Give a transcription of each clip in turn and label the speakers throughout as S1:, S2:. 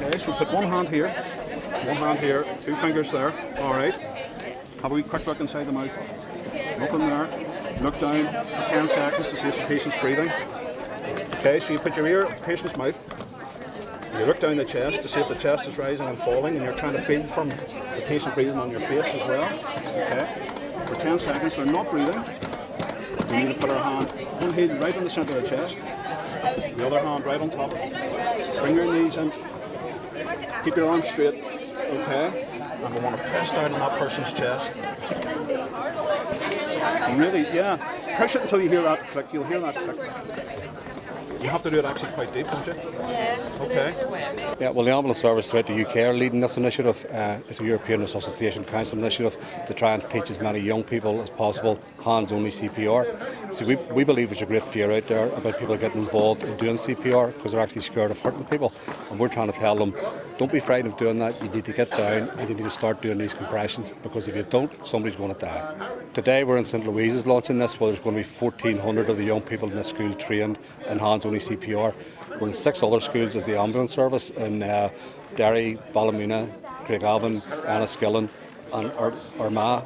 S1: Okay, so put one hand here, 2 fingers there. All right. Have a wee quick look inside the mouth. Nothing there. Look down for 10 seconds to see if the patient's breathing. Okay, so you put your ear at the patient's mouth. You look down the chest to see if the chest is rising and falling, and you're trying to feel from the patient breathing on your face as well. Okay. For 10 seconds, they're not breathing. We need to put our hand, one hand right in the centre of the chest, the other hand right on top. Bring your knees in. Keep your arms straight. Okay. And we want to press down on that person's chest. Really, yeah. Push it until you hear that click. You'll hear that click. You have to do it actually quite deep, don't you?
S2: Yeah.
S1: Okay.
S3: Yeah, well, the ambulance service throughout the UK are leading this initiative. It's a European Resuscitation Council initiative to try and teach as many young people as possible hands-only CPR. So we believe there's a great fear out there about people getting involved in doing CPR because they're actually scared of hurting people. And we're trying to tell them, don't be frightened of doing that. You need to get down and you need to start doing these compressions, because if you don't, somebody's going to die. Today we're in St Louise's launching this, where there's going to be 1,400 of the young people in the school trained in hands-only CPR. We're in 6 other schools as the ambulance service in Derry, Ballymena, Craigavon, Enniskillen and Armagh.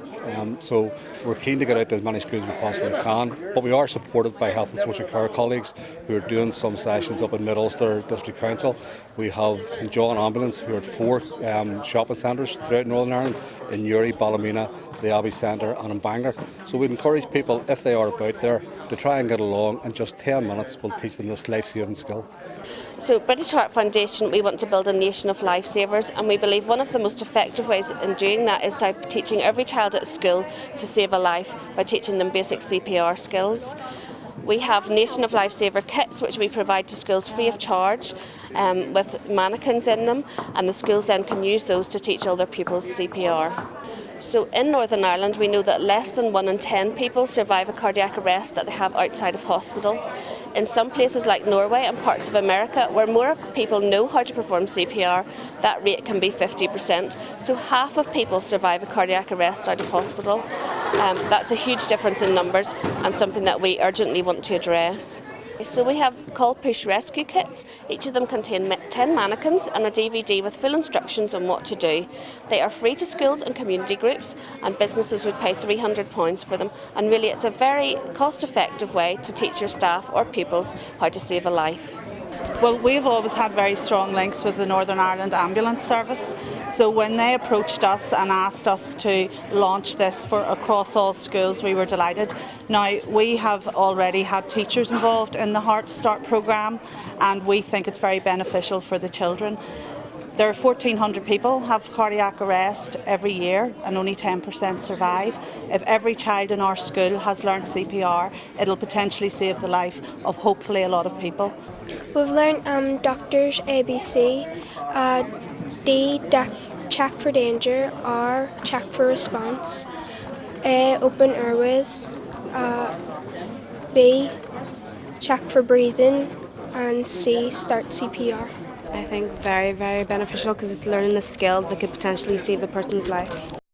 S3: So we're keen to get out to as many schools as we possibly can, but we are supported by health and social care colleagues who are doing some sessions up in Mid-Ulster District Council. We have St John Ambulance, who are at 4 shopping centres throughout Northern Ireland, in Newry, Ballymena, the Abbey Centre and in Bangor. So we'd encourage people, if they are about there, to try and get along, and just 10 minutes will teach them this life-saving skill.
S2: So British Heart Foundation, we want to build a nation of lifesavers, and we believe one of the most effective ways in doing that is by teaching every child at school to save a life by teaching them basic CPR skills. We have Nation of Lifesaver kits which we provide to schools free of charge, with mannequins in them, and the schools then can use those to teach all their pupils CPR. So in Northern Ireland we know that less than 1 in 10 people survive a cardiac arrest that they have outside of hospital. In some places like Norway and parts of America, where more people know how to perform CPR, that rate can be 50%. So half of people survive a cardiac arrest out of hospital. That's a huge difference in numbers and something that we urgently want to address. So we have called push rescue kits. Each of them contain 10 mannequins and a DVD with full instructions on what to do. They are free to schools and community groups, and businesses would pay £300 for them. And really it's a very cost-effective way to teach your staff or pupils how to save a life.
S4: Well, we've always had very strong links with the Northern Ireland Ambulance Service, so when they approached us and asked us to launch this for across all schools, we were delighted. Now, we have already had teachers involved in the Heart Start programme, and we think it's very beneficial for the children. There are 1,400 people have cardiac arrest every year, and only 10% survive. If every child in our school has learned CPR, it'll potentially save the life of hopefully a lot of people.
S5: We've learned doctors, ABC, D, check for danger, R, check for response, A, open airways, B, check for breathing, and C, start CPR.
S6: I think very, very beneficial, because it's learning a skill that could potentially save a person's life.